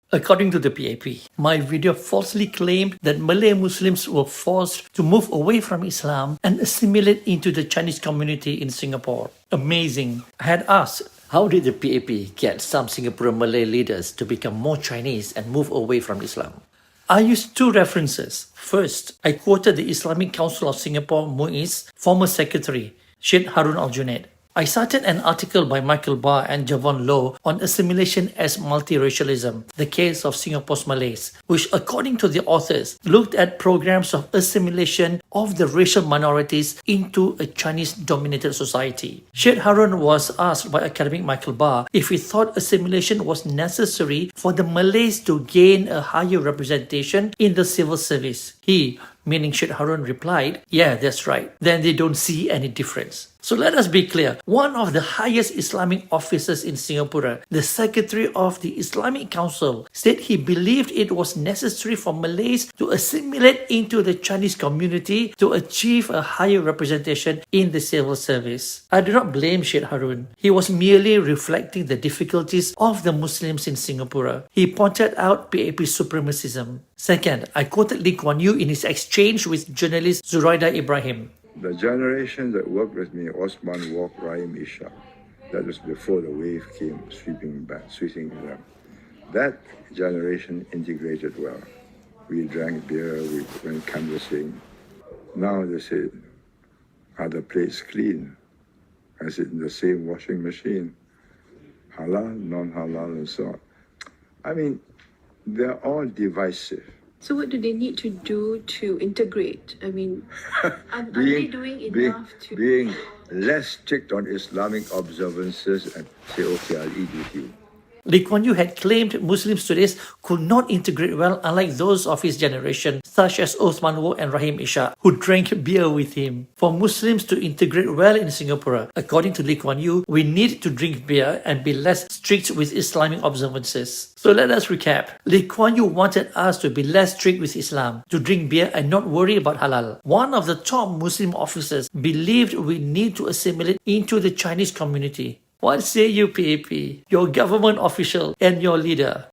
According to the PAP, my video falsely claimed that Malay Muslims were forced to move away from Islam and assimilate into the Chinese community in Singapore. Amazing. I had asked, how did the PAP get some Singaporean Malay leaders to become more Chinese and move away from Islam? I used two references. First, I quoted the Islamic Council of Singapore MUIS former secretary, Sheikh Harun Al-Junaid. I cited an article by Michael Barr and Javon Low on assimilation as multiracialism, the case of Singapore's Malays, which according to the authors, looked at programs of assimilation of the racial minorities into a Chinese-dominated society. Sheikh Harun was asked by academic Michael Barr if he thought assimilation was necessary for the Malays to gain a higher representation in the civil service. He, meaning Sheikh Harun, replied, "Yeah, that's right. Then they don't see any difference." So let us be clear. One of the highest Islamic officers in Singapore, the Secretary of the Islamic Council, said he believed it was necessary for Malays to assimilate into the Chinese community to achieve a higher representation in the civil service. I do not blame Sheikh Harun. He was merely reflecting the difficulties of the Muslims in Singapore. He pointed out PAP supremacism. Second, I quoted Lee Kuan Yew in his exchange with journalist Zuraida Ibrahim. The generation that worked with me, Osman Wok, Rahim Ishak, that was before the wave came sweeping them. That generation integrated well. We drank beer, we went canvassing. Now they say, are the plates clean? Is it in the same washing machine? Halal, non-halal, and so on. I mean, they're all divisive. So what do they need to do to integrate? I mean, are they doing enough to... Being less strict on Islamic observances and say, okay, I'll eat with you. Lee Kuan Yew had claimed Muslims today could not integrate well, unlike those of his generation, such as Osman Wok and Rahim Ishak, who drank beer with him. For Muslims to integrate well in Singapore, according to Lee Kuan Yew, we need to drink beer and be less strict with Islamic observances. So let us recap. Lee Kuan Yew wanted us to be less strict with Islam, to drink beer and not worry about halal. One of the top Muslim officers believed we need to assimilate into the Chinese community. What say you, PAP, your government official and your leader?